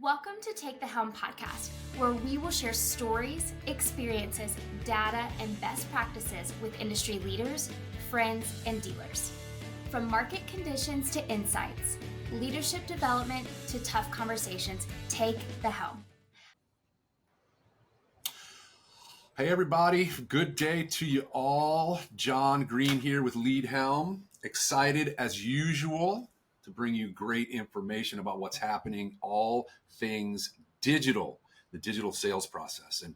Welcome to Take the Helm podcast, where we will share stories, experiences, data, and best practices with industry leaders, friends, and dealers. From market conditions to insights, leadership development to tough conversations, take the helm. Hey everybody, good day to you all. John Green here with LeadHelm. Excited as usual to bring you great information about what's happening, all things digital, the digital sales process. And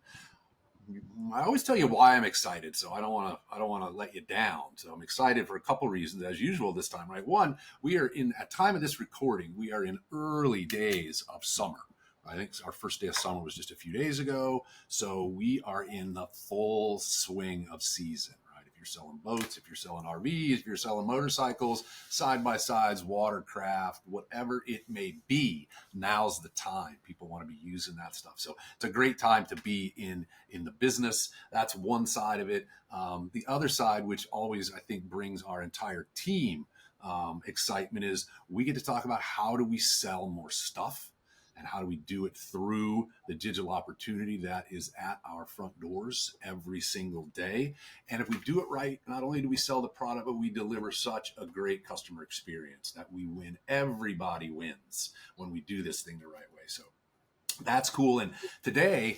I always tell you why I'm excited, so I don't want to let you down. So I'm excited for a couple reasons, as usual this time, right? One, we are at time of this recording, we are in early days of summer. I think our first day of summer was just a few days ago. So we are in the full swing of season, right? If you're selling boats, if you're selling RVs, if you're selling motorcycles, side-by-sides, watercraft, whatever it may be, now's the time. People want to be using that stuff. So it's a great time to be in the business. That's one side of it. The other side, which always, I think, brings our entire team excitement, is we get to talk about how do we sell more stuff. And how do we do it through the digital opportunity that is at our front doors every single day? And if we do it right, not only do we sell the product, but we deliver such a great customer experience that we win. Everybody wins when we do this thing the right way. So that's cool. And today,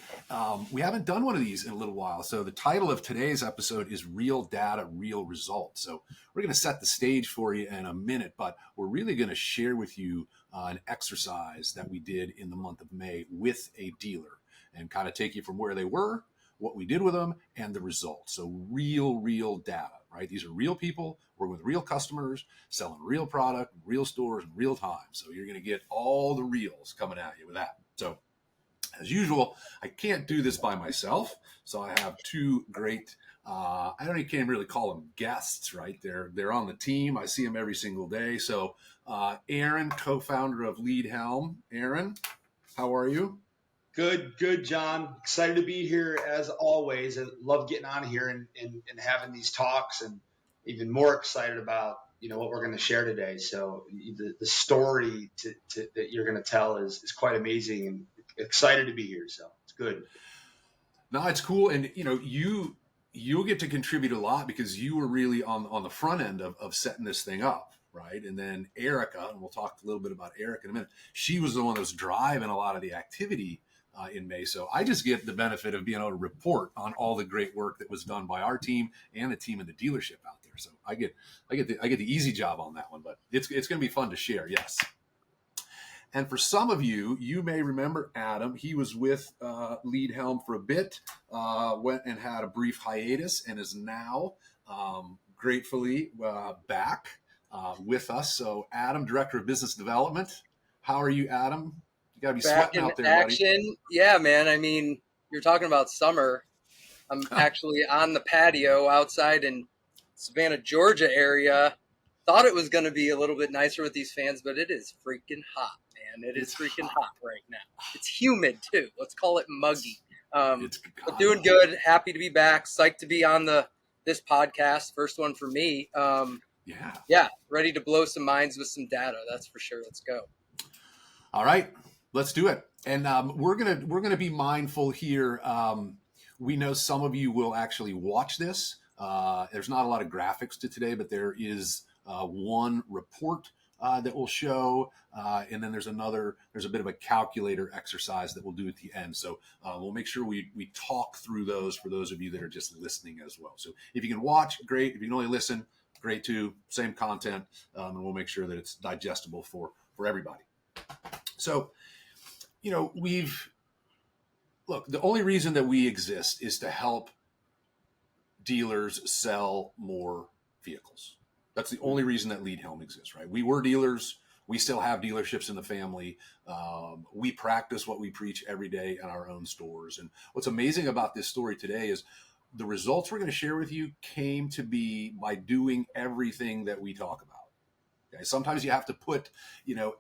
we haven't done one of these in a little while. So the title of today's episode is Real Data, Real Results. So we're going to set the stage for you in a minute, but we're really going to share with you an exercise that we did in the month of May with a dealer and kind of take you from where they were, what we did with them, and the results. So real data, right? These are real people working with real customers, selling real product, real stores, in real time. So you're going to get all the reals coming at you with that. So as usual, I can't do this by myself, so I have two great, can't really call them guests, right? They're on the team. I see them every single day. So Aaron, co-founder of LeadHelm. Aaron, how are you? Good, John. Excited to be here as always. I love getting on here and having these talks, and even more excited about what we're going to share today. So the story that you're going to tell is quite amazing, and excited to be here. So it's good. No, it's cool. And you'll get to contribute a lot because you were really on the front end of setting this thing up, right? And then Erica, and we'll talk a little bit about Erica in a minute, she was the one that was driving a lot of the activity in May. So I just get the benefit of being able to report on all the great work that was done by our team and the team in the dealership out there. So I get the easy job on that one, but it's going to be fun to share. Yes. And for some of you, you may remember Adam. He was with LeadHelm for a bit, went and had a brief hiatus, and is now gratefully back with us. So Adam, Director of Business Development. How are you, Adam? You got to be sweating out there, action. Buddy. Yeah, man. I mean, you're talking about summer. I'm actually on the patio outside in Savannah, Georgia area. Thought it was going to be a little bit nicer with these fans, but it is freaking hot. It is freaking hot right now. It's humid too. Let's call it muggy. But doing good. Happy to be back. Psyched to be on this podcast. First one for me. Yeah. Ready to blow some minds with some data. That's for sure. Let's go. All right, let's do it. And we're gonna be mindful here. We know some of you will actually watch this. There's not a lot of graphics to today, but there is one report that we'll show, and then there's a bit of a calculator exercise that we'll do at the end. So we'll make sure we talk through those for those of you that are just listening as well. So if you can watch, great. If you can only listen, great too. Same content, and we'll make sure that it's digestible for everybody. So, the only reason that we exist is to help dealers sell more vehicles. That's the only reason that LeadHelm exists, right? We were dealers. We still have dealerships in the family. We practice what we preach every day in our own stores. And what's amazing about this story today is the results we're going to share with you came to be by doing everything that we talk about. Okay? Sometimes you have to put,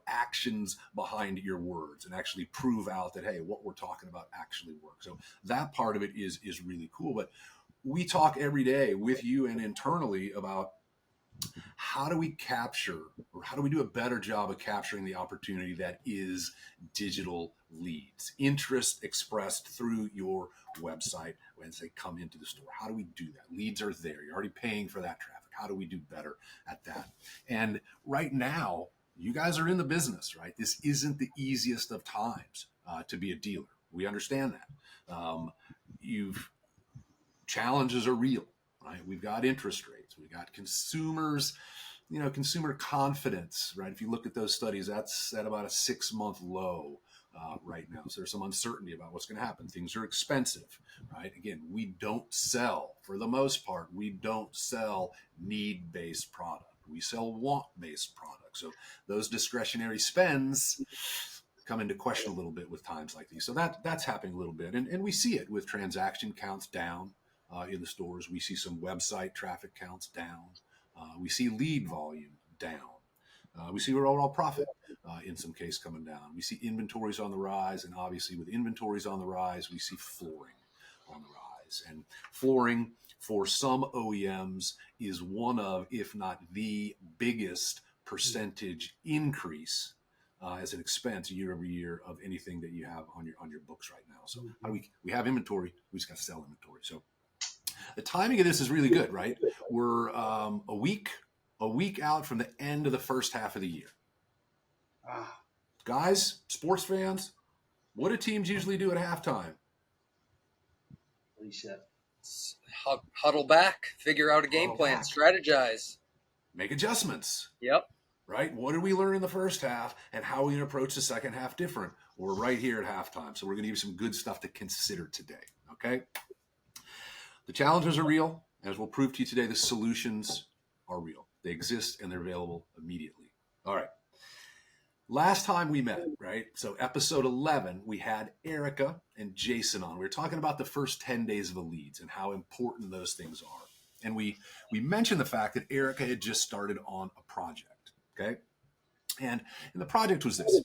actions behind your words and actually prove out that, hey, what we're talking about actually works. So that part of it is really cool. But we talk every day with you and internally about how do we capture, or how do we do a better job of capturing the opportunity that is digital leads, interest expressed through your website when they come into the store? How do we do that? Leads are there. You're already paying for that traffic. How do we do better at that? And right now, you guys are in the business, right? This isn't the easiest of times to be a dealer. We understand that. Challenges are real, right? We've got interest rates. We've got consumers, consumer confidence, right? If you look at those studies, that's at about a 6-month low right now. So there's some uncertainty about what's going to happen. Things are expensive, right? Again, for the most part, we don't sell need-based product. We sell want-based products. So those discretionary spends come into question a little bit with times like these. So that's happening a little bit. And we see it with transaction counts down in the stores. We see some website traffic counts down. We see lead volume down. We see overall profit in some case coming down. We see inventories on the rise. And obviously with inventories on the rise, we see flooring on the rise. And flooring for some OEMs is one of, if not the biggest percentage increase as an expense year over year of anything that you have on your books right now. So we have inventory, we just got to sell inventory. So the timing of this is really good, right? We're a week out from the end of the first half of the year. Guys, sports fans, what do teams usually do at halftime? Reset. Huddle back, figure out a game plan, strategize. Make adjustments. Yep. Right? What did we learn in the first half, and how are we going to approach the second half different? We're right here at halftime, so we're going to give you some good stuff to consider today, okay? The challenges are real. As we'll prove to you today, the solutions are real. They exist, and they're available immediately. All right. Last time we met, right? So episode 11, we had Erica and Jason on. We were talking about the first 10 days of the leads and how important those things are. And we mentioned the fact that Erica had just started on a project. Okay. And the project was this.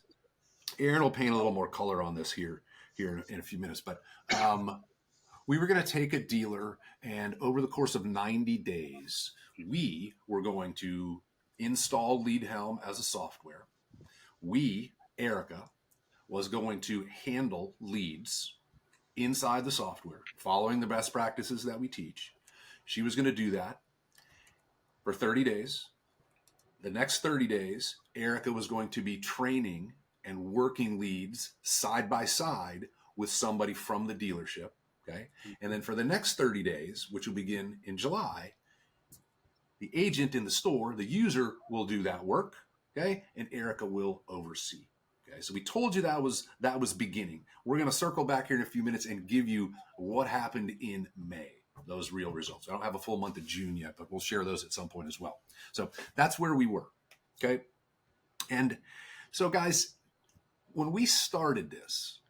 Aaron will paint a little more color on this here in a few minutes. But we were going to take a dealer, and over the course of 90 days, we were going to install LeadHelm as a software. Erica, was going to handle leads inside the software, following the best practices that we teach. She was going to do that for 30 days. The next 30 days, Erica was going to be training and working leads side by side with somebody from the dealership, okay? And then for the next 30 days, which will begin in July, the agent in the store, the user, will do that work, okay? And Erica will oversee, okay? So we told you that was beginning. We're going to circle back here in a few minutes and give you what happened in May. Those real results. I don't have a full month of June yet, but we'll share those at some point as well. So that's where we were. Okay. And so guys, when we started this,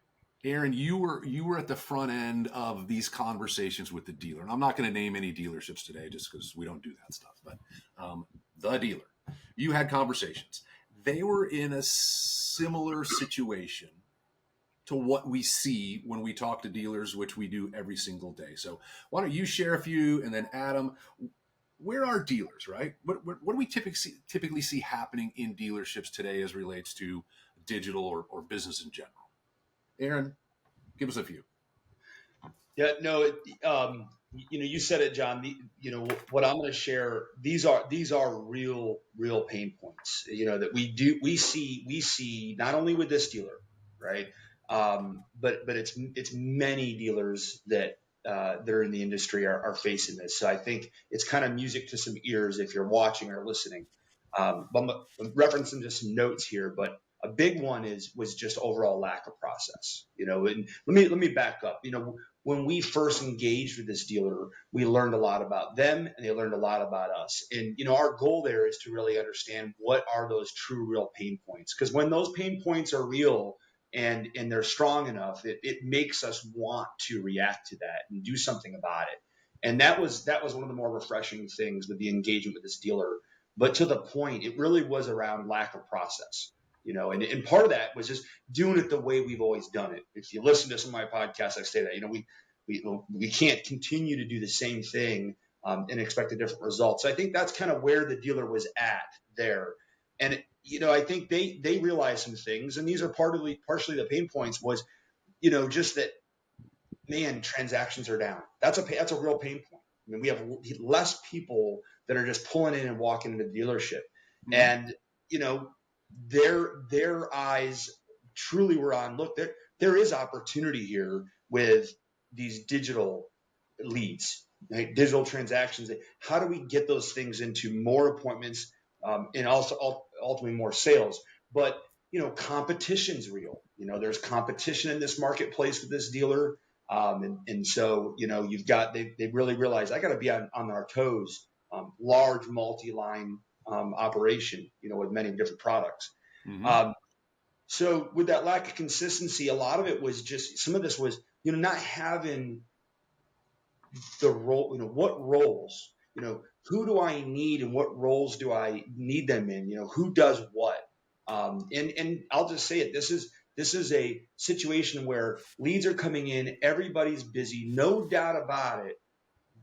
Aaron, you were at the front end of these conversations with the dealer. And I'm not going to name any dealerships today just because we don't do that stuff, but the dealer, you had conversations. They were in a similar situation to what we see when we talk to dealers, which we do every single day. So why don't you share a few, and then Adam, where are dealers, right? What do we typically see happening in dealerships today as relates to digital or business in general? Aaron, give us a few. Yeah, no, you said it, John. What I'm going to share, these are real pain points, that we see not only with this dealer, right? But it's many dealers that are in the industry are facing this. So I think it's kind of music to some ears if you're watching or listening. But I'm referencing just some notes here, but a big one was just overall lack of process. And let me back up. When we first engaged with this dealer, we learned a lot about them, and they learned a lot about us. And our goal there is to really understand what are those true, real pain points. Because when those pain points are real, and they're strong enough, it makes us want to react to that and do something about it. And that was one of the more refreshing things with the engagement with this dealer. But to the point, it really was around lack of process, and part of that was just doing it the way we've always done it. If you listen to some of my podcasts, I say that, we can't continue to do the same thing and expect a different result. So I think that's kind of where the dealer was at there. And, I think they realized some things, and these are partially the pain points was, just that, man, transactions are down. That's a real pain point. I mean, we have less people that are just pulling in and walking into the dealership. Mm-hmm. And, their eyes truly were on, look, there is opportunity here with these digital leads, right? Digital transactions. How do we get those things into more appointments, and also ultimately more sales? But, competition's real. There's competition in this marketplace with this dealer. And so, you've got, they really realize I got to be on our toes, large multi-line operation, with many different products. Mm-hmm. So with that lack of consistency, a lot of it was just, some of this was, not having the role, what roles, who do I need and what roles do I need them in? Who does what? And I'll just say it, this is a situation where leads are coming in, everybody's busy, no doubt about it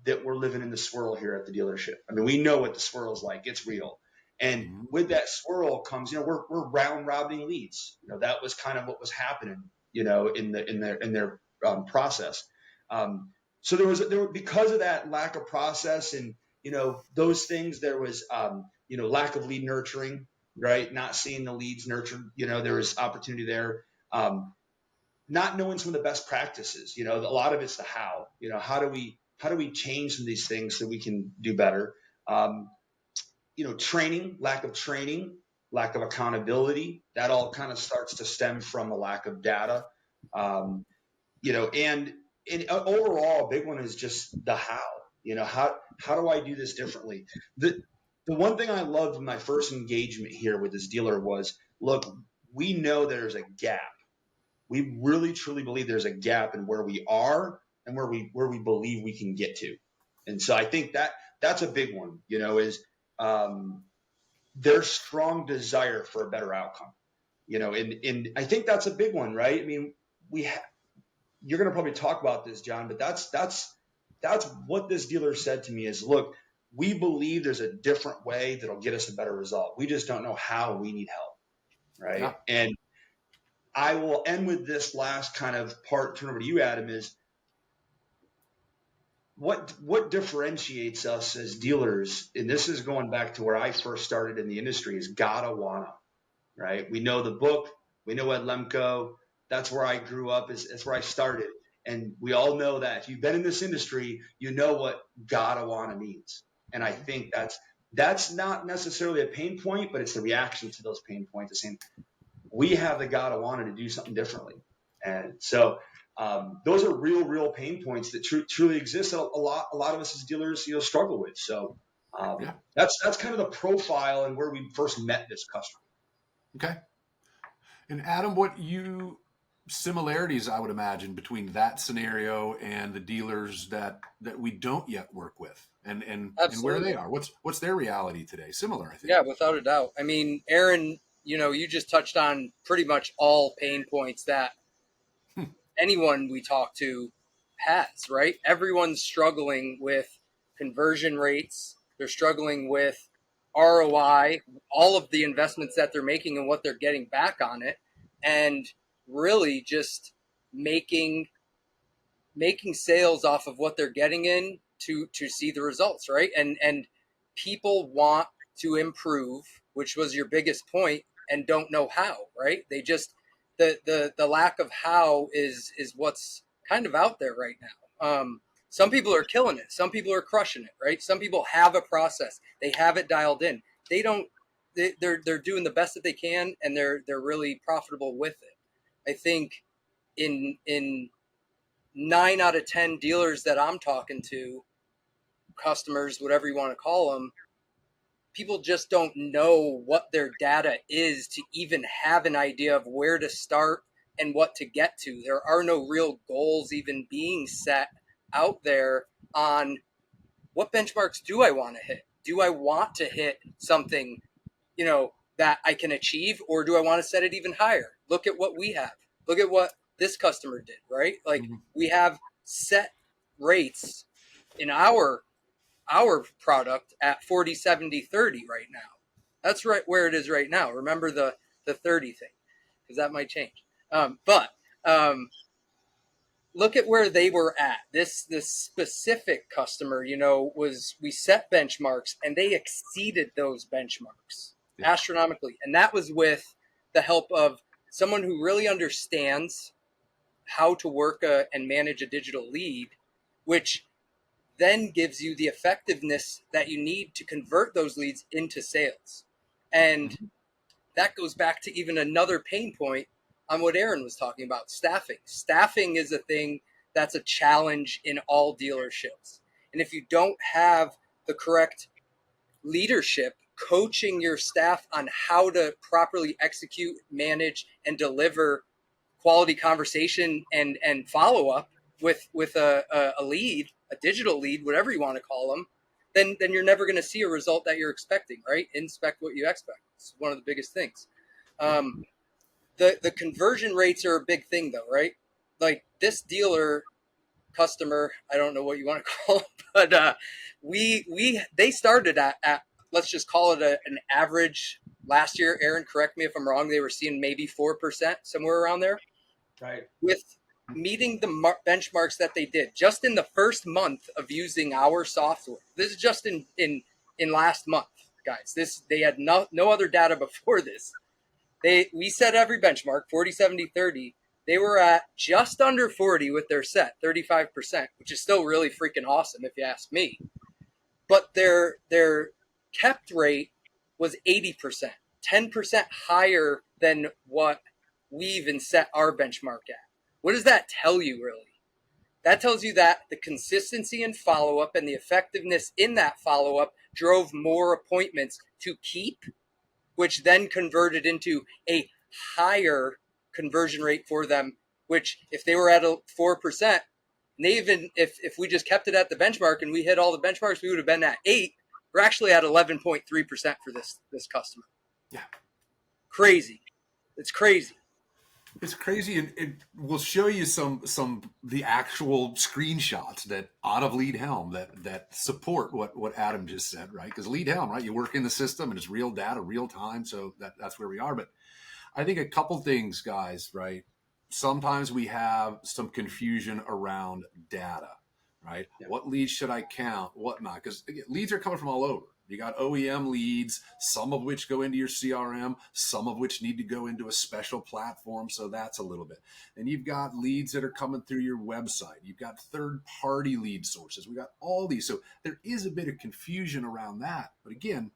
that we're living in the swirl here at the dealership. I mean, we know what the swirl is like, it's real. And with that swirl comes, we're round robbing leads. That was kind of what was happening, in their process. So there was because of that lack of process and, those things, there was, lack of lead nurturing, right? Not seeing the leads nurtured, there was opportunity there. Not knowing some of the best practices, a lot of it's the how, how do we change some of these things so we can do better? Training, lack of accountability, that all kind of starts to stem from a lack of data. And overall, a big one is just the how. How do I do this differently? The one thing I loved in my first engagement here with this dealer was, look, we know there's a gap. We really truly believe there's a gap in where we are and where we believe we can get to. And so I think that's a big one, is their strong desire for a better outcome, and I think that's a big one, right? I mean, you're going to probably talk about this, John, but that's what this dealer said to me is, look, we believe there's a different way that'll get us a better result. We just don't know how. We need help, right? Yeah. And I will end with this last kind of part, turn over to you, Adam, is what differentiates us as dealers, and this is going back to where I first started in the industry, is gotta wanna, right? We know the book, we know Ed Lemko, that's where I grew up, that's where I started. And we all know that if you've been in this industry, you know what gotta wanna means. And I think that's not necessarily a pain point, but it's the reaction to those pain points, saying we have the gotta wanna to do something differently. And so those are real pain points that truly exist. A lot of us as dealers, struggle with. So that's kind of the profile and where we first met this customer. Okay. And Adam, similarities I would imagine between that scenario and the dealers that we don't yet work with, and where they are. What's their reality today? Similar, I think. Yeah, without a doubt. I mean, Aaron, you just touched on pretty much all pain points that anyone we talk to has, right? Everyone's struggling with conversion rates. They're struggling with ROI, all of the investments that they're making and what they're getting back on it. And really just making sales off of what they're getting in to see the results, right? And people want to improve, which was your biggest point, and don't know how, right? They just the lack of how is what's kind of out there right now. Some people are killing it. Some people are crushing it, right? Some people have a process. They have it dialed in. They're doing the best that they can, and they're really profitable with it. I think in 9 out of 10 dealers that I'm talking to, customers, whatever you want to call them, people just don't know what their data is to even have an idea of where to start and what to get to. There are no real goals even being set out there on what benchmarks do I want to hit? Do I want to hit something, that I can achieve, or do I want to set it even higher? Look at what we have. Look at what this customer did, right? Like we have set rates in our our product at 40, 70, 30 right now. That's right where it is right now. Remember the 30 thing, because that might change. But look at where they were at. This specific customer, we set benchmarks and they exceeded those benchmarks astronomically. And that was with the help of someone who really understands how to work and manage a digital lead, which then gives you the effectiveness that you need to convert those leads into sales. And that goes back to even another pain point on what Aaron was talking about, staffing. Staffing is a thing that's a challenge in all dealerships. And if you don't have the correct leadership coaching your staff on how to properly execute, manage, and deliver quality conversation and follow-up with a lead, a digital lead, whatever you want to call them, then you're never going to see a result that you're expecting, right? Inspect what you expect. It's one of the biggest things. The conversion rates are a big thing though, right? Like this dealer customer, I don't know what you want to call it, but they started at let's just call it an average last year. Aaron, correct me if I'm wrong. They were seeing maybe 4%, somewhere around there. Right. With meeting the benchmarks that they did just in the first month of using our software. This is just in last month, guys. They had no other data before this. We set every benchmark 40, 70, 30. They were at just under 40 with their set 35%, which is still really freaking awesome if you ask me. But their kept rate was 80%, 10% higher than what we even set our benchmark at. What does that tell you, really? That tells you that the consistency in follow-up and the effectiveness in that follow-up drove more appointments to keep, which then converted into a higher conversion rate for them, which if they were at 4%, and they even, if we just kept it at the benchmark and we hit all the benchmarks, we would have been at 8. We're actually at 11.3% for this customer. Yeah. Crazy. It's crazy. It's crazy, and we'll show you some the actual screenshots that out of LeadHelm that support what Adam just said, right? Because LeadHelm, right, you work in the system and it's real data, real time, so that's where we are. But I think a couple things, guys, right? Sometimes we have some confusion around data, right? Yeah. What leads should I count? What not? Because leads are coming from all over. You got OEM leads, some of which go into your CRM, some of which need to go into a special platform. So that's a little bit. And you've got leads that are coming through your website. You've got third-party lead sources. We got all these. So there is a bit of confusion around that. But again,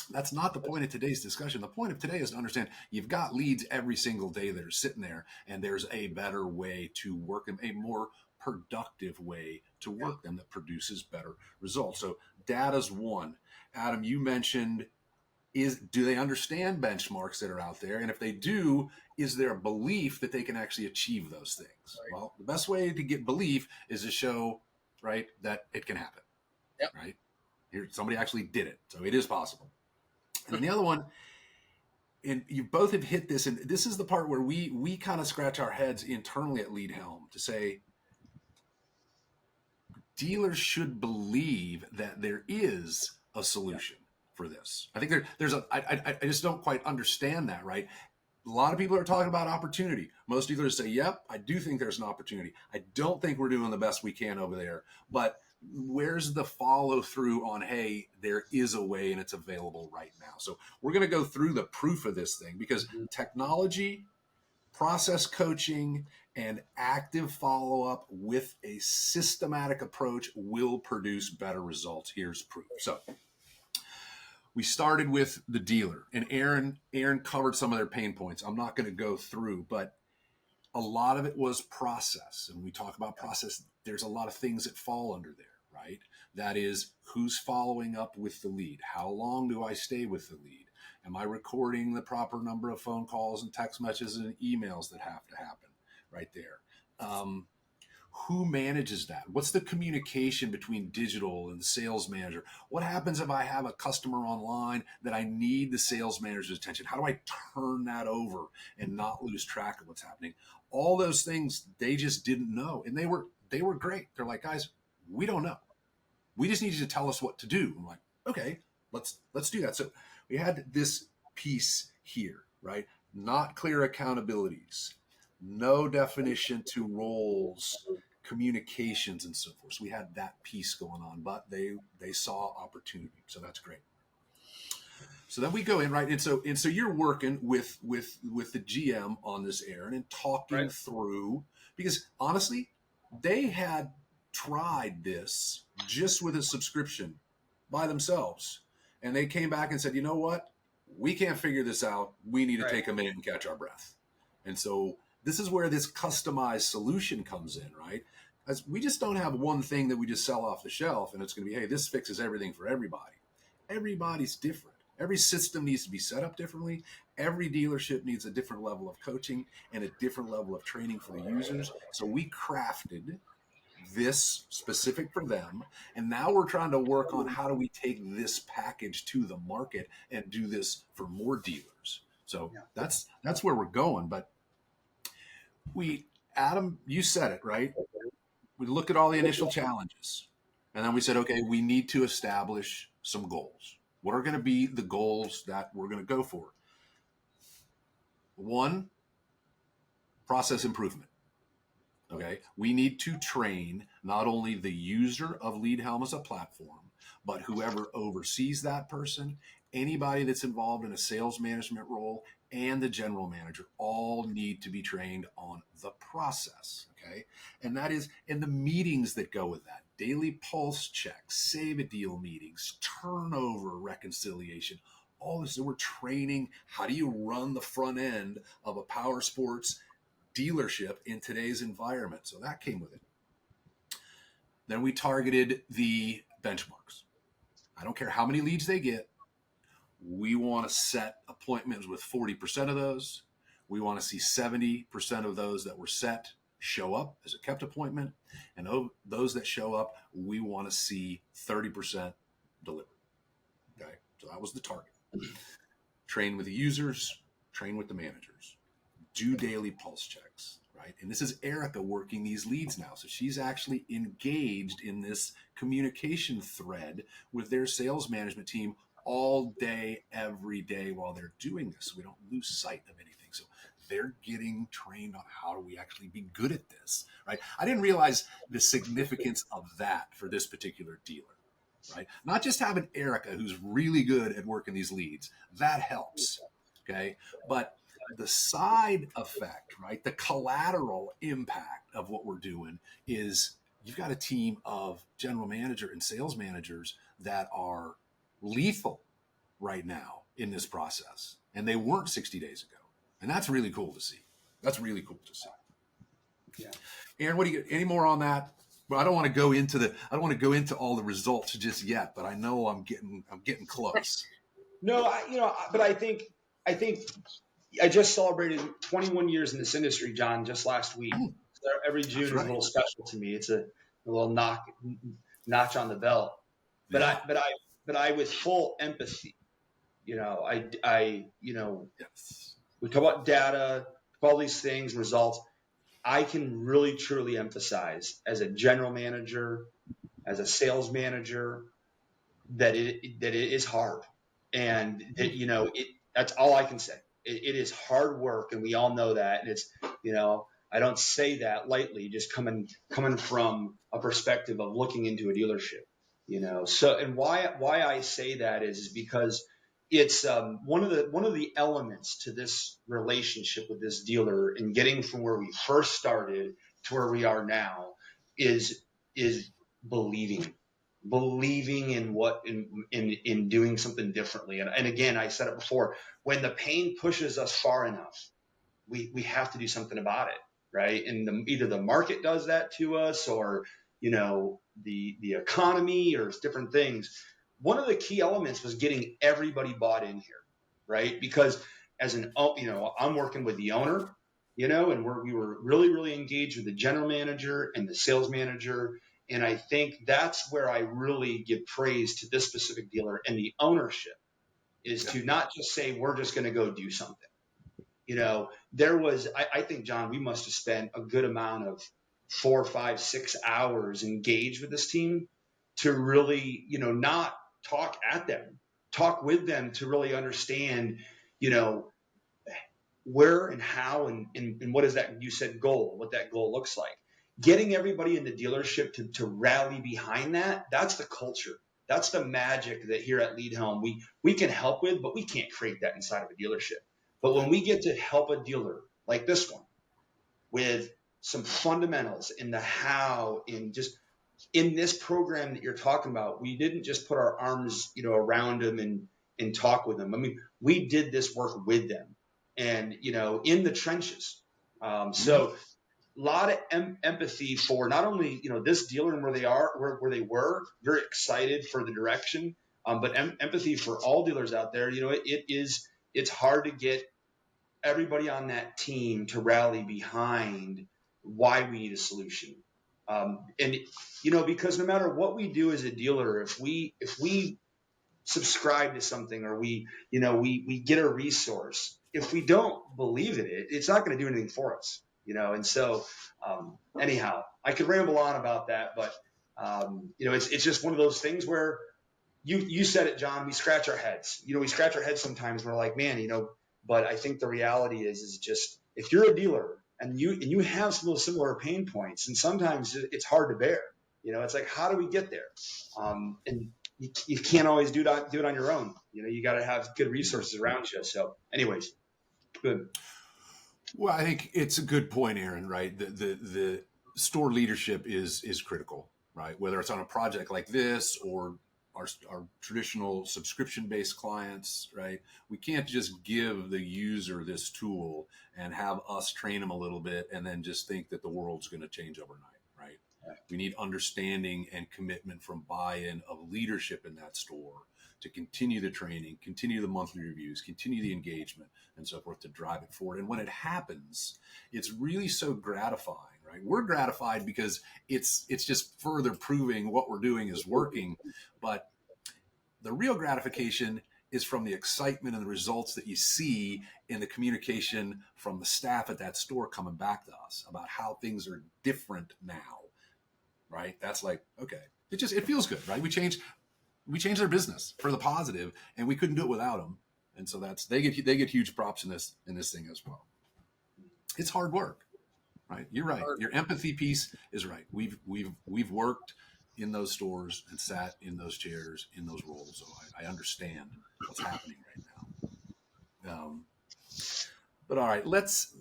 that's not the point of today's discussion. The point of today is to understand you've got leads every single day that are sitting there, and there's a better way to work them, a more productive way to work them that produces better results. So data's one. Adam, you mentioned, do they understand benchmarks that are out there? And if they do, is there a belief that they can actually achieve those things? Right. Well, the best way to get belief is to show, right, that it can happen. Yep. Right? Here, somebody actually did it. So it is possible. And then the other one, and you both have hit this, and this is the part where we kind of scratch our heads internally at LeadHelm to say, dealers should believe that there is a solution for this. I think I just don't quite understand that, right? A lot of people are talking about opportunity. Most dealers say, yep, I do think there's an opportunity. I don't think we're doing the best we can over there, but where's the follow through on, hey, there is a way and it's available right now. So we're going to go through the proof of this thing, because technology, process coaching, and active follow-up with a systematic approach will produce better results. Here's proof. So we started with the dealer, and Aaron covered some of their pain points. I'm not going to go through, but a lot of it was process. And we talk about process. There's a lot of things that fall under there, right? That is, who's following up with the lead? How long do I stay with the lead? Am I recording the proper number of phone calls and text messages and emails that have to happen right there? Who manages that? What's the communication between digital and the sales manager? What happens if I have a customer online that I need the sales manager's attention? How do I turn that over and not lose track of what's happening? All those things they just didn't know. And they were great. They're like, guys, we don't know. We just need you to tell us what to do. I'm like, okay, let's do that. So we had this piece here, right? Not clear accountabilities, no definition to roles, communications, and so forth. So we had that piece going on, but they saw opportunity. So that's great. So then we go in, right? And so you're working with the GM on this, Aaron, and talking through, because honestly, they had tried this just with a subscription by themselves. And they came back and said, you know what? We can't figure this out. We need to take a minute and catch our breath. And so this is where this customized solution comes in, right? As we just don't have one thing that we just sell off the shelf and it's going to be, hey, this fixes everything for everybody. Everybody's different. Every system needs to be set up differently. Every dealership needs a different level of coaching and a different level of training for the users. So we crafted this specific for them. And now we're trying to work on how do we take this package to the market and do this for more dealers. So that's where we're going. But Adam, you said it, right? We look at all the initial challenges. And then we said, okay, we need to establish some goals. What are going to be the goals that we're going to go for? One, process improvement. Okay, we need to train not only the user of LeadHelm as a platform, but whoever oversees that person, anybody that's involved in a sales management role, and the general manager all need to be trained on the process. Okay, and that is in the meetings that go with that. Daily pulse checks, save a deal meetings, turnover reconciliation, all this. So we're training, how do you run the front end of a power sports dealership in today's environment? So that came with it. Then we targeted the benchmarks. I don't care how many leads they get. We want to set appointments with 40% of those. We want to see 70% of those that were set show up as a kept appointment. And those that show up, we want to see 30% delivered. Okay, so that was the target. Train with the users, train with the managers, do daily pulse checks, right? And this is Erica working these leads now. So she's actually engaged in this communication thread with their sales management team all day, every day while they're doing this. So we don't lose sight of anything. So they're getting trained on how do we actually be good at this, right? I didn't realize the significance of that for this particular dealer, right? Not just having Erica, who's really good at working these leads. That helps, okay? But the side effect, right? The collateral impact of what we're doing is you've got a team of general manager and sales managers that are lethal right now in this process. And they weren't 60 days ago. And that's really cool to see. That's really cool to see. Yeah. Aaron, what do you get? Any more on that? Well, I don't want to go into all the results just yet, but I know I'm getting close. No, but I think I just celebrated 21 years in this industry, John, just last week. So every June is a little special to me. It's a little notch on the belt. But I with full empathy, Yes. we talk about data, all these things, results. I can really truly emphasize as a general manager, as a sales manager, that it is hard, and that, that's all I can say. It is hard work, and we all know that. And it's, I don't say that lightly, just coming from a perspective of looking into a dealership, So, and why I say that is because it's one of the elements to this relationship with this dealer and getting from where we first started to where we are now is believing in doing something differently. And again, I said it before, when the pain pushes us far enough, we have to do something about it, right? And either the market does that to us, or the economy, or different things. One of the key elements was getting everybody bought in here, right? Because I'm working with the owner, and we were really, really engaged with the general manager and the sales manager. And I think that's where I really give praise to this specific dealer and the ownership, is to not just say, we're just going to go do something. I think, John, we must have spent a good amount of 4, 5, 6 hours engaged with this team to really, not talk at them, talk with them to really understand, you know, where and how and what is that, you said goal, what that goal looks like. Getting everybody in the dealership to rally behind that, that's the culture. That's the magic that here at LeadHelm we can help with, but we can't create that inside of a dealership. But when we get to help a dealer like this one with some fundamentals in the how, in just in this program that you're talking about, we didn't just put our arms, around them and talk with them. I mean, we did this work with them and, in the trenches. So a lot of empathy for not only, this dealer and where they are, where they were, very excited for the direction, but empathy for all dealers out there. It's hard to get everybody on that team to rally behind why we need a solution. And because no matter what we do as a dealer, if we subscribe to something or we get a resource, if we don't believe in it, it's not going to do anything for us. And so anyhow, I could ramble on about that, but it's just one of those things where you said it, John, we scratch our heads. We scratch our heads sometimes. We're like, man, but I think the reality is just if you're a dealer and you have some of those similar pain points, and sometimes it's hard to bear. It's like, how do we get there? And you can't always do it on your own. You got to have good resources around you. So, anyways, good. Well, I think it's a good point, Aaron. Right, the store leadership is critical. Right, whether it's on a project like this or our traditional subscription-based clients, right? We can't just give the user this tool and have us train them a little bit and then just think that the world's going to change overnight, right? We need understanding and commitment from buy-in of leadership in that store to continue the training, continue the monthly reviews, continue the engagement, and so forth to drive it forward. And when it happens, it's really so gratifying, right? We're gratified because it's just further proving what we're doing is working. But the real gratification is from the excitement and the results that you see in the communication from the staff at that store coming back to us about how things are different now, right? That's like, okay, it feels good, right? We changed their business for the positive, and we couldn't do it without them. And so they get huge props in this thing as well. It's hard work, right? You're right. Your empathy piece is right. We've worked in those stores and sat in those chairs in those roles, so I understand what's happening right now. But all right, let's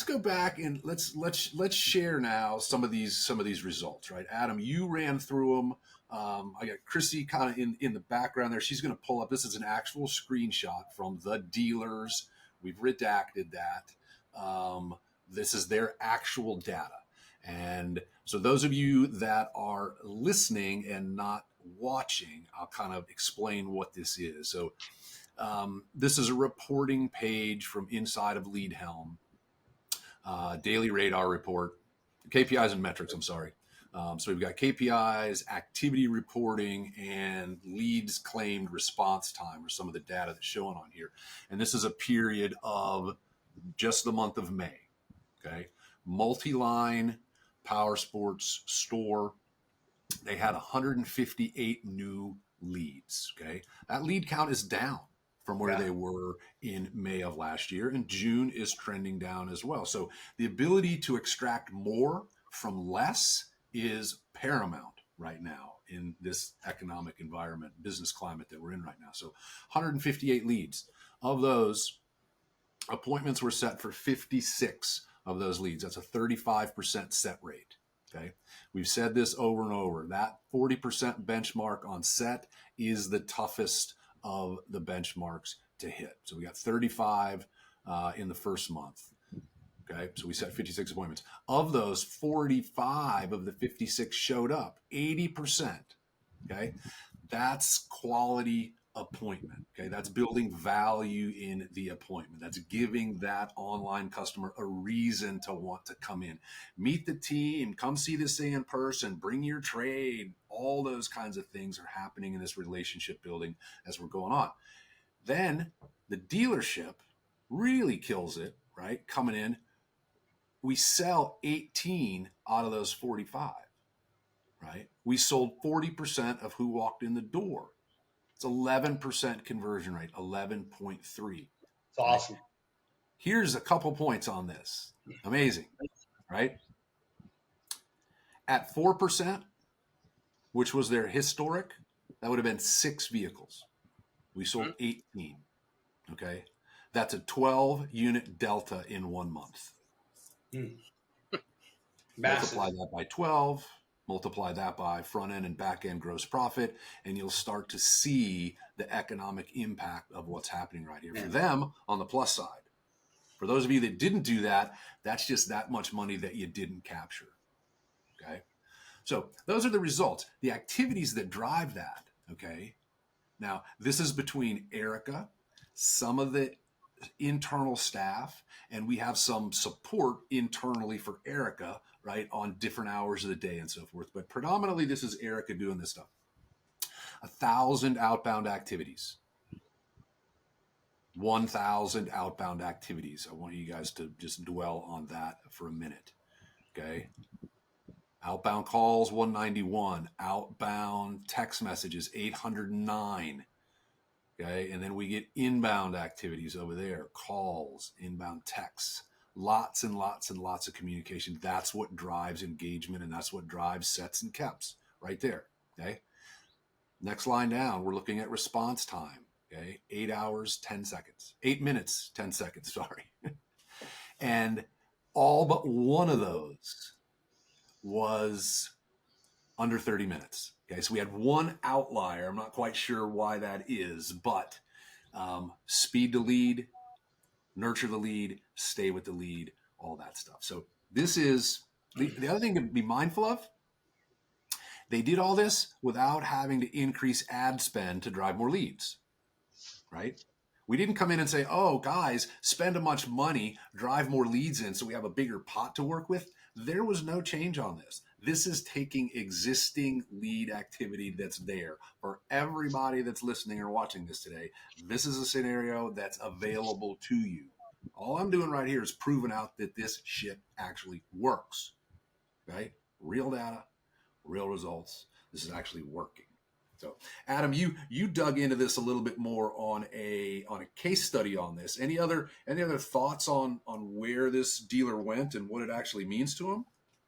go back and let's share now some of these results, right? Adam, you ran through them. I got Chrissy kind of in the background there. She's going to pull up. This is an actual screenshot from the dealers. We've redacted that. This is their actual data. And so those of you that are listening and not watching, I'll kind of explain what this is. So this is a reporting page from inside of LeadHelm, daily radar report, KPIs and metrics, I'm sorry. So we've got KPIs, activity reporting, and leads claimed response time, or some of the data that's showing on here. And this is a period of just the month of May. Okay. Multi-line power sports store. They had 158 new leads. Okay. That lead count is down from where they were in May of last year, and June is trending down as well. So the ability to extract more from less is paramount right now in this economic environment, business climate that we're in right now. So 158 leads. Of those, appointments were set for 56 of those leads. That's a 35% set rate. Okay. We've said this over and over. That 40% benchmark on set is the toughest of the benchmarks to hit. So we got 35 in the first month. Okay. So we set 56 appointments. Of those, 45 of the 56 showed up, 80%. Okay. That's quality appointment. Okay. That's building value in the appointment. That's giving that online customer a reason to want to come in, meet the team, come see this thing in person, bring your trade. All those kinds of things are happening in this relationship building as we're going on. Then the dealership really kills it, right? Coming in, we sell 18 out of those 45. right? We sold 40% of who walked in the door. It's 11% conversion rate, 11.3. It's awesome. Right? Here's a couple points on this. Amazing, right? At 4%, which was their historic, that would have been 6 vehicles. We sold 18. Okay. That's a 12 unit delta in 1 month. Massive. Multiply that by 12, multiply that by front end and back end gross profit, and you'll start to see the economic impact of what's happening right here. For them, on the plus side, for those of you that didn't do that, that's just that much money that you didn't capture. Okay. So those are the results, the activities that drive that. Okay. Now, this is between Erica, some of the internal staff, and we have some support internally for Erica, right, on different hours of the day and so forth. But predominantly, this is Erica doing this stuff. 1,000 outbound activities. 1,000 outbound activities. I want you guys to just dwell on that for a minute. Okay. Outbound calls, 191. Outbound text messages, 809. Okay. And then we get inbound activities over there, calls, inbound texts, lots and lots and lots of communication. That's what drives engagement, and that's what drives sets and keps right there. Okay. Next line down, we're looking at response time. Okay. 8 hours, 10 seconds, 8 minutes, 10 seconds. Sorry. And all but one of those was under 30 minutes. Okay, so we had one outlier. I'm not quite sure why that is, but speed to lead, nurture the lead, stay with the lead, all that stuff. So this is the other thing to be mindful of. They did all this without having to increase ad spend to drive more leads, right? We didn't come in and say, oh, guys, spend a bunch of money, drive more leads in so we have a bigger pot to work with. There was no change on this. This is taking existing lead activity that's there. For everybody that's listening or watching this today, this is a scenario that's available to you. All I'm doing right here is proving out that this shit actually works, right? Real data, real results. This is actually working. So, Adam, you dug into this a little bit more on a case study on this. Any other thoughts on where this dealer went and what it actually means to him?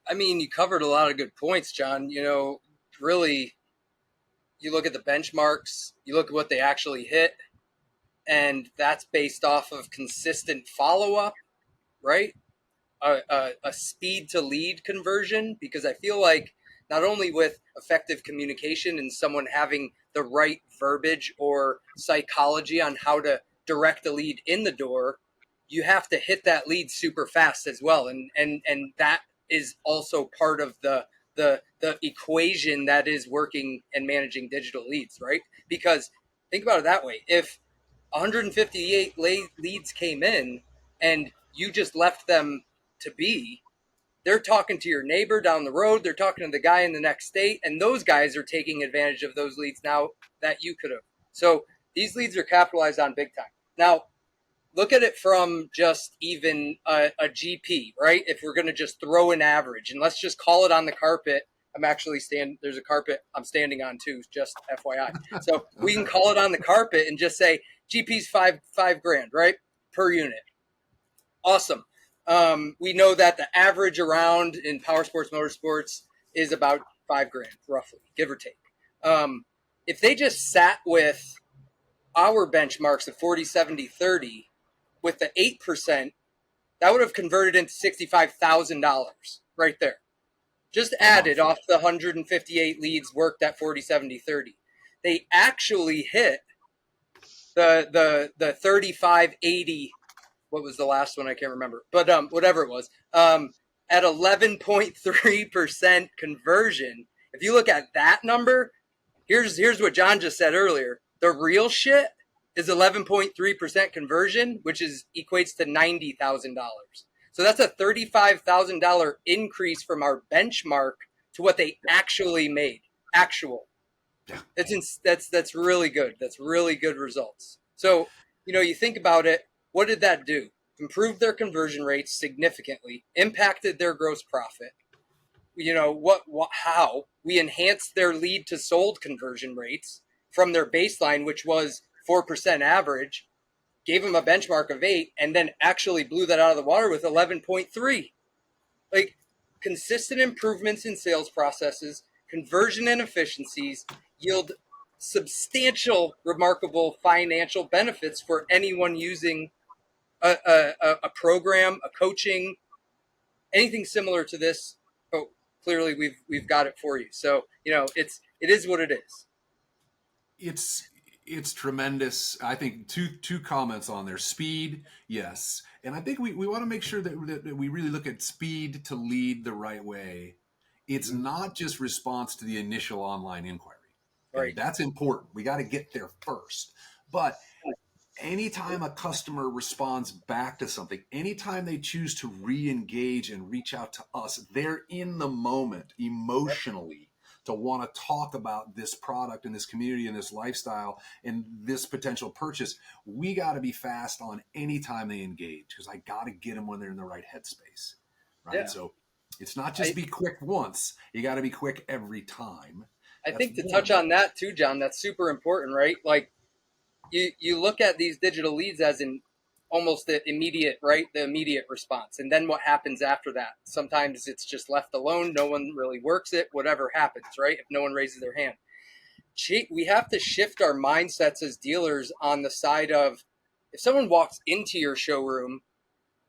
I mean, you covered a lot of good points, John. You know, really, you look at the benchmarks, you look at what they actually hit, and that's based off of consistent follow-up, right? A speed to lead conversion, because I feel like not only with effective communication and someone having the right verbiage or psychology on how to direct the lead in the door, you have to hit that lead super fast as well. And that is also part of the equation that is working and managing digital leads, right? Because think about it that way. If 158 leads came in and you just left them to be, they're talking to your neighbor down the road, they're talking to the guy in the next state, and those guys are taking advantage of those leads now that you could have. So these leads are capitalized on big time. Now, look at it from just even a GP, right? If we're going to just throw an average, and let's just call it on the carpet. There's a carpet I'm standing on too, just FYI. So we can call it on the carpet and just say GP's $5,000, right? Per unit. Awesome. We know that the average around in power sports, motorsports is about $5,000, roughly, give or take. If they just sat with our benchmarks of 40, 70, 30 with the 8%, that would have converted into $65,000 right there. Just added off the 158 leads worked at 40, 70, 30. They actually hit the 35, 80. What was the last one? I can't remember, but whatever it was, at 11.3% conversion. If you look at that number, here's what John just said earlier. The real shit is 11.3% conversion, which equates to $90,000. So that's a $35,000 increase from our benchmark to what they actually made. Actual. Yeah. That's really good. That's really good results. So, you think about it. What did that do? Improved their conversion rates significantly, impacted their gross profit, how we enhanced their lead to sold conversion rates from their baseline, which was 4% average, gave them a benchmark of 8, and then actually blew that out of the water with 11.3. Like, consistent improvements in sales processes, conversion and efficiencies yield substantial, remarkable financial benefits for anyone using a program, a coaching, anything similar to this. But clearly, we've got it for you. So it is what it is. It's tremendous. I think two comments on there. Speed, yes, and I think we want to make sure that we really look at speed to lead the right way. It's not just response to the initial online inquiry. Okay? Right. That's important. We got to get there first. But anytime a customer responds back to something, anytime they choose to re-engage and reach out to us, they're in the moment emotionally to want to talk about this product and this community and this lifestyle and this potential purchase. We got to be fast on any time they engage, because I got to get them when they're in the right headspace, right? Yeah. So it's not just be quick once. You got to be quick every time. I think to touch on that too, John, that's super important, right? Like, you look at these digital leads as in almost the immediate response. And then what happens after that? Sometimes it's just left alone. No one really works it, whatever happens, right? If no one raises their hand. We have to shift our mindsets as dealers on the side of, if someone walks into your showroom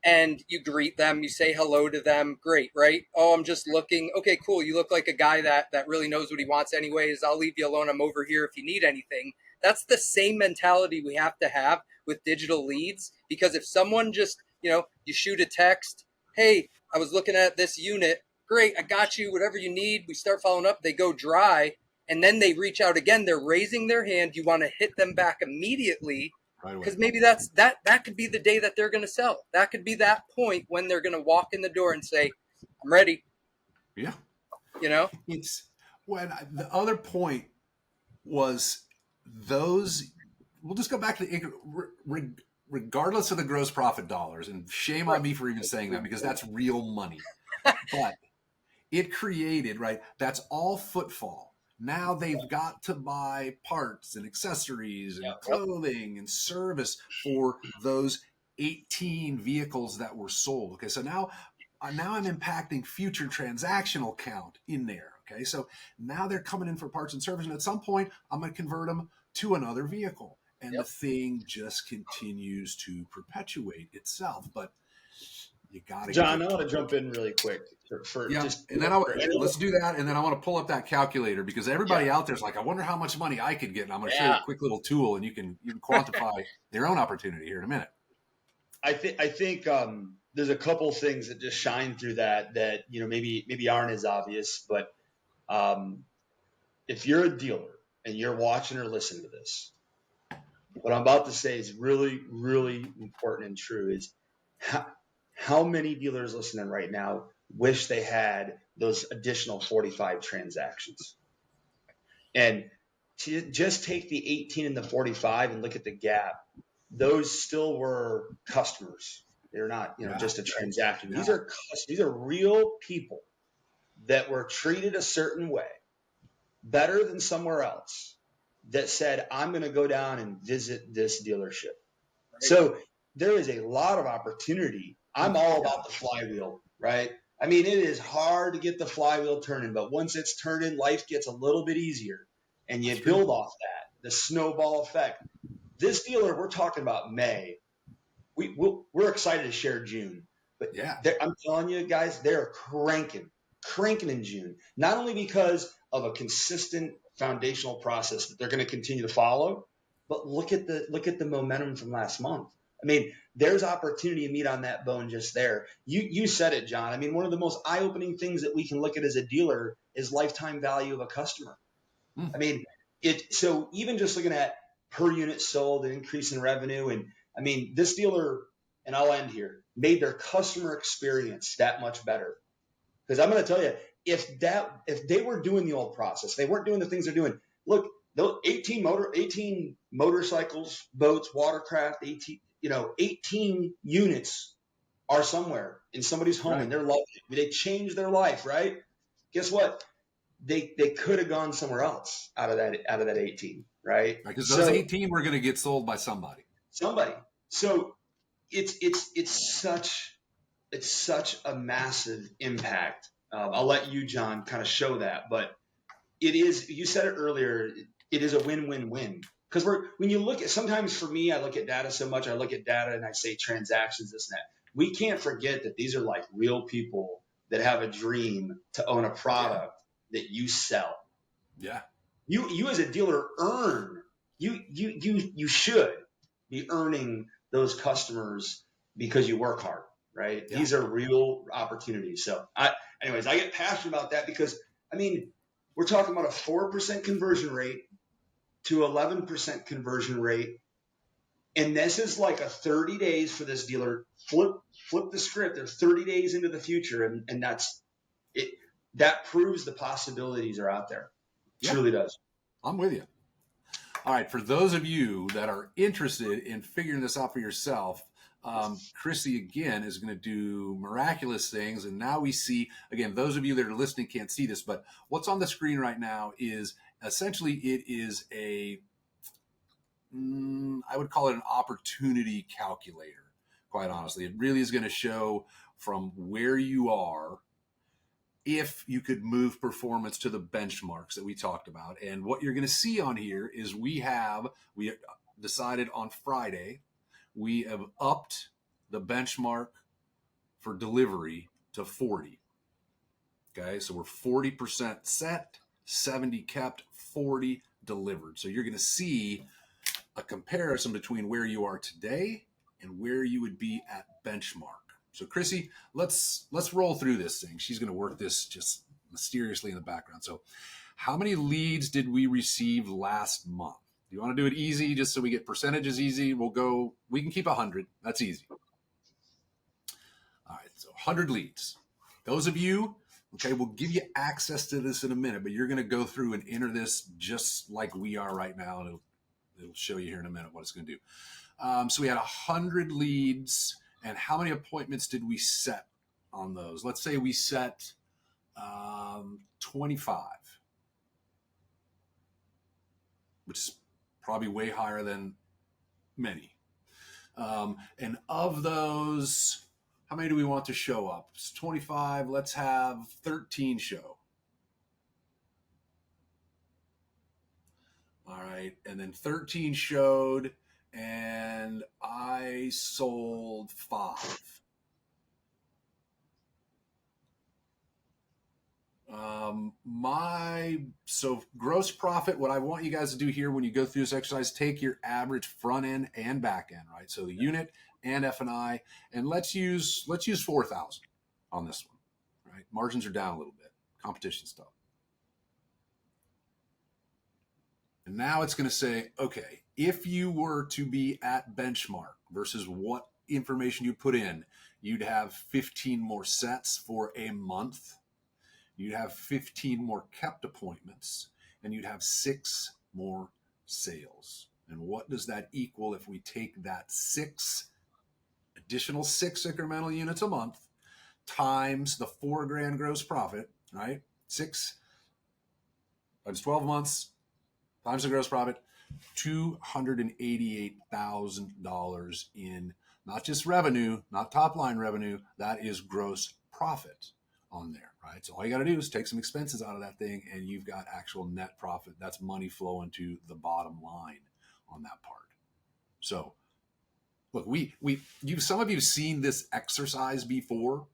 and you greet them, you say hello to them, great, right? Oh, I'm just looking. Okay, cool. You look like a guy that really knows what he wants anyways. I'll leave you alone. I'm over here if you need anything. That's the same mentality we have to have with digital leads, because if someone just, you shoot a text, hey, I was looking at this unit. Great, I got you, whatever you need. We start following up. They go dry, and then they reach out again. They're raising their hand. You want to hit them back immediately, because maybe that could be the day that they're going to sell. That could be that point when they're going to walk in the door and say, I'm ready. Yeah. It's when the other point was those, we'll just go back to the, regardless of the gross profit dollars, and shame on me for even saying that, because that's real money, but it created, right? That's all footfall. Now they've got to buy parts and accessories and clothing and service for those 18 vehicles that were sold. Okay, so now I'm impacting future transactional count in there. Okay, so now they're coming in for parts and service, and at some point I'm going to convert them to another vehicle, and the thing just continues to perpetuate itself. But you got to, John, I want to jump in really quick and then let's do that, and then I want to pull up that calculator, because everybody out there's like, I wonder how much money I could get, and I'm going to show you a quick little tool, and you can quantify their own opportunity here in a minute. I think there's a couple things that just shine through that maybe aren't as obvious, but if you're a dealer and you're watching or listening to this, what I'm about to say is really, really important and true. Is how many dealers listening right now wish they had those additional 45 transactions? And to just take the 18 and the 45 and look at the gap, those still were customers. They're not, just a transaction. Yeah. These are real people that were treated a certain way, better than somewhere else, that said, I'm going to go down and visit this dealership. Right. So there is a lot of opportunity. I'm all about the flywheel, right? I mean, it is hard to get the flywheel turning, but once it's turning, life gets a little bit easier, and you build off that, the snowball effect. This dealer, we're talking about May. We're excited to share June, but I'm telling you guys, they're cranking in June, not only because of a consistent foundational process that they're going to continue to follow, but look at the momentum from last month. I mean, there's opportunity to meet on that bone just there. You said it, John. I mean, one of the most eye-opening things that we can look at as a dealer is lifetime value of a customer. I mean, so even just looking at per unit sold and increase in revenue, and I mean, this dealer, and I'll end here, made their customer experience that much better. Because I'm going to tell you, if they were doing the old process, they weren't doing the things they're doing. Look, those 18 motorcycles, boats, watercraft, 18 units are somewhere in somebody's home, and they're loving it. They changed their life, right? guess what? They could have gone somewhere else out of that 18, right? Because those 18 were going to get sold by somebody. So it's such a massive impact. I'll let you, John, kind of show that, but it is. You said it earlier. It is a win-win-win. Because when you look at, sometimes for me, I look at data so much. I look at data and I say transactions, this and that. We can't forget that these are like real people that have a dream to own a product that you sell. Yeah. You as a dealer earn. You should be earning those customers because you work hard, right? Yeah. These are real opportunities. So I get passionate about that because, I mean, we're talking about a 4% conversion rate to 11% conversion rate. And this is like a 30 days for this dealer. Flip the script. They're 30 days into the future. And that's it. That proves the possibilities are out there. It truly does. I'm with you. All right. For those of you that are interested in figuring this out for yourself, Chrissy, again, is going to do miraculous things. And now we see, again, those of you that are listening can't see this, but what's on the screen right now is essentially it is I would call it an opportunity calculator, quite honestly. It really is going to show from where you are if you could move performance to the benchmarks that we talked about. And what you're going to see on here is we decided on Friday, we have upped the benchmark for delivery to 40. Okay, so we're 40% set, 70 kept, 40 delivered. So you're going to see a comparison between where you are today and where you would be at benchmark. So Chrissy, let's roll through this thing. She's going to work this just mysteriously in the background. So how many leads did we receive last month? Do you want to do it easy just so we get percentages easy? We can keep 100. That's easy. All right, so 100 leads. Those of you, okay, we'll give you access to this in a minute, but you're going to go through and enter this just like we are right now, and it'll show you here in a minute what it's going to do. So we had 100 leads, and how many appointments did we set on those? Let's say we set 25, which is probably way higher than many. And of those, how many do we want to show up? It's 25. Let's have 13 show. All right. And then 13 showed, and I sold 5. So gross profit, what I want you guys to do here when you go through this exercise, take your average front end and back end, right? So the unit and F&I, and let's use 4,000 on this one, right? Margins are down a little bit, competition stuff. And now it's going to say, okay, if you were to be at benchmark versus what information you put in, you'd have 15 more sets for a month. You'd have 15 more kept appointments, and you'd have 6 more sales. And what does that equal if we take that additional 6 incremental units a month times the $4,000 gross profit, right? 6 times 12 months times the gross profit, $288,000 in not just revenue, not top line revenue, that is gross profit on there, right? So all you got to do is take some expenses out of that thing, and you've got actual net profit. That's money flowing to the bottom line on that part. So look, some of you have seen this exercise before.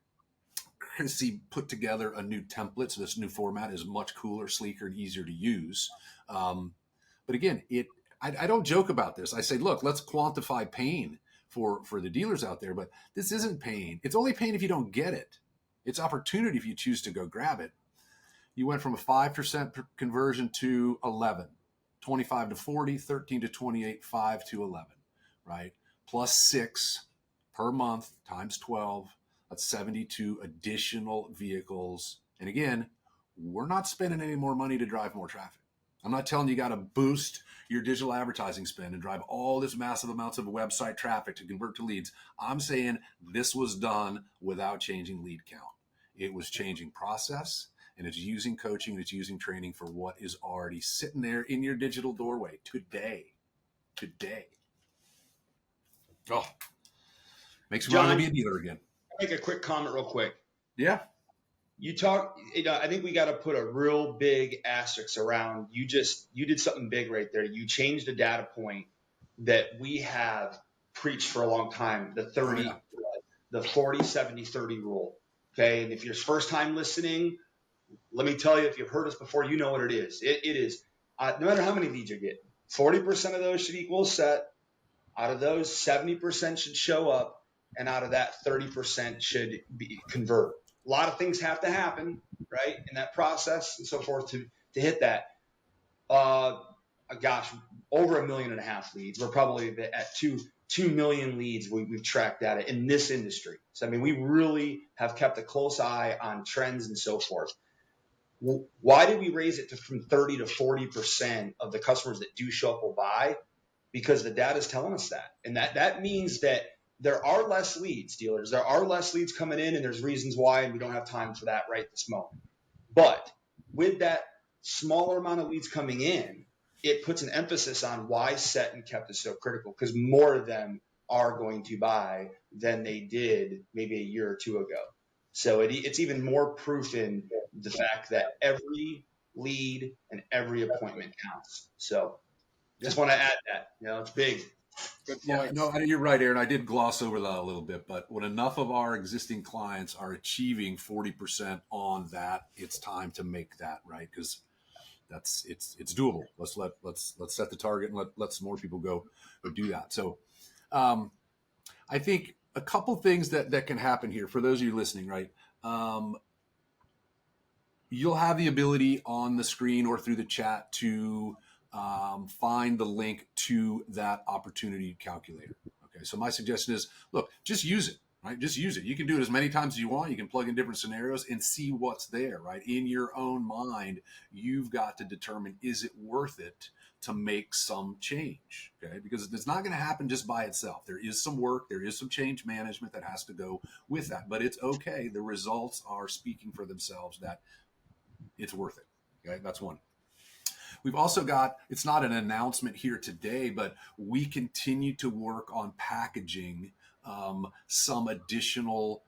Chrissy put together a new template, so this new format is much cooler, sleeker, and easier to use. But again, I don't joke about this. I say, look, let's quantify pain for the dealers out there, but this isn't pain. It's only pain if you don't get it. It's opportunity if you choose to go grab it. You went from a 5% conversion to 11, 25 to 40, 13 to 28, 5 to 11, right? Plus 6 per month times 12. That's 72 additional vehicles. And again, we're not spending any more money to drive more traffic. I'm not telling you got to boost your digital advertising spend and drive all this massive amounts of website traffic to convert to leads. I'm saying this was done without changing lead count. It was changing process, and it's using coaching, it's using training for what is already sitting there in your digital doorway today. Oh, makes me want to be a dealer again. Make a quick comment real quick. Yeah. I think we got to put a real big asterisk around, you did something big right there. You changed a data point that we have preached for a long time, the 40, 70, 30 rule. Okay. And if you're first time listening, let me tell you, if you've heard us before, you know what it is. It is, no matter how many leads you're getting, 40% of those should equal a set. Out of those, 70% should show up, and out of that, 30% should convert. A lot of things have to happen, right, in that process and so forth to hit that. Over 1.5 million leads. We're probably at 2 million leads we've tracked data in this industry. So, I mean, we really have kept a close eye on trends and so forth. Why did we raise it from 30 to 40% of the customers that do show up will buy? Because the data is telling us that. And that means that there are less leads, dealers. There are less leads coming in, and there's reasons why, and we don't have time for that right this moment. But with that smaller amount of leads coming in, it puts an emphasis on why set and kept is so critical, because more of them are going to buy than they did maybe a year or two ago. So it's even more proof in the fact that every lead and every appointment counts. So just want to add that. It's big. Good point. Yeah, no, you're right, Aaron. I did gloss over that a little bit, but when enough of our existing clients are achieving 40% on that, it's time to make that, right? Because it's doable. Let's set the target and let some more people go do that. So I think a couple things that can happen here for those of you listening, right? You'll have the ability on the screen or through the chat to find the link to that opportunity calculator. Okay, so my suggestion is, look, just use it, right? Just use it. You can do it as many times as you want. You can plug in different scenarios and see what's there, right? In your own mind, you've got to determine, is it worth it to make some change, okay? Because it's not going to happen just by itself. There is some work, there is some change management that has to go with that, but it's okay. The results are speaking for themselves that it's worth it, okay? That's one. We've also got, it's not an announcement here today, but we continue to work on packaging some additional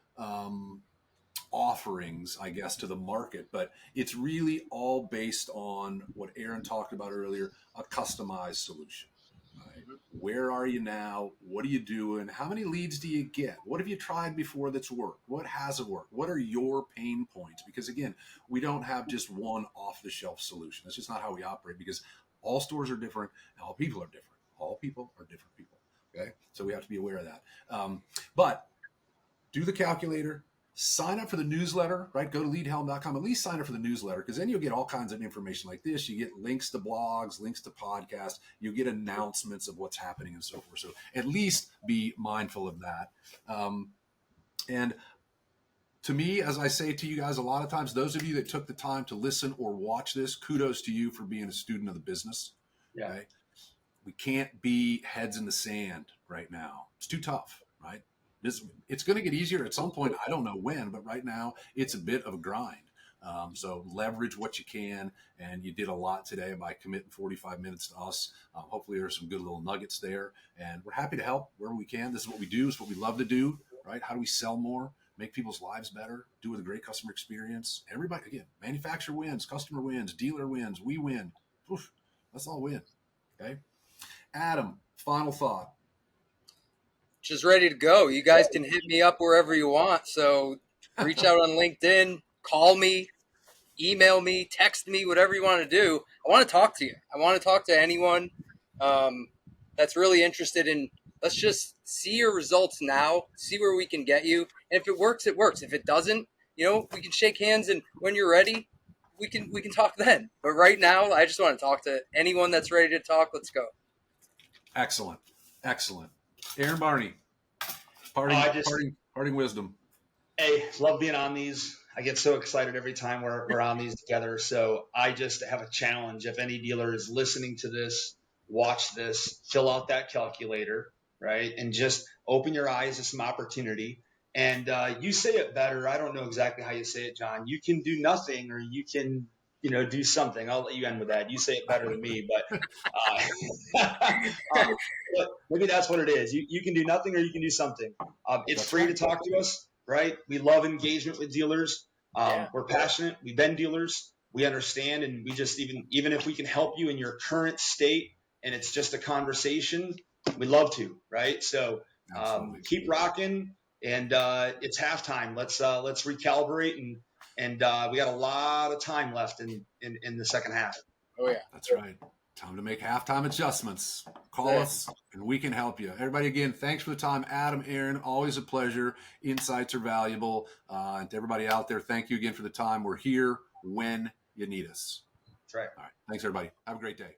offerings, I guess, to the market. But it's really all based on what Aaron talked about earlier, a customized solution. Right? Where are you now? What are you doing? How many leads do you get? What have you tried before that's worked? What hasn't worked? What are your pain points? Because again, we don't have just one off-the-shelf solution. That's just not how we operate, because all stores are different and all people are different. All people are different people. Okay, so we have to be aware of that. But do the calculator. Sign up for the newsletter, right? Go to LeadHelm.com. At least sign up for the newsletter, because then you'll get all kinds of information like this. You get links to blogs, links to podcasts. You get announcements of what's happening and so forth. So at least be mindful of that. And to me, as I say to you guys a lot of times, those of you that took the time to listen or watch this, kudos to you for being a student of the business. Yeah. Okay? We can't be heads in the sand right now. It's too tough, right? It's going to get easier at some point. I don't know when, but right now it's a bit of a grind. So leverage what you can, and you did a lot today by committing 45 minutes to us. Hopefully there's some good little nuggets there, and we're happy to help wherever we can. This is what we do. It's what we love to do, right? How do we sell more, make people's lives better, do it with a great customer experience? Everybody, again, manufacturer wins, customer wins, dealer wins, we win. Oof, let's all win, okay? Adam, final thought. Just ready to go. You guys can hit me up wherever you want. So reach out on LinkedIn, call me, email me, text me, whatever you want to do. I want to talk to you. I want to talk to anyone that's really interested in, let's just see your results now, see where we can get you. And if it works, it works. If it doesn't, we can shake hands, and when you're ready, we can talk then. But right now, I just want to talk to anyone that's ready to talk. Let's go. Excellent. Aaron Barney, parting wisdom. Hey, love being on these. I get so excited every time we're on these together. So I just have a challenge. If any dealer is listening to this, watch this, fill out that calculator, right? And just open your eyes to some opportunity. And you say it better. I don't know exactly how you say it, John. You can do nothing, or you can, do something. I'll let you end with that. You say it better than me, but, um, but maybe that's what it is. You can do nothing, or you can do something. It's That's free right. to talk to us, right? We love engagement with dealers. We're passionate. We've been dealers. We understand, and we just even if we can help you in your current state, and it's just a conversation, we love to, right? So Absolutely. keep rocking. And it's halftime. Let's recalibrate, and we got a lot of time left in the second half. Oh yeah, That's right. Time to make halftime adjustments. Call us and we can help you. Everybody, again, thanks for the time. Adam, Aaron, always a pleasure. Insights are valuable. And to everybody out there, thank you again for the time. We're here when you need us. That's right. All right. Thanks, everybody. Have a great day.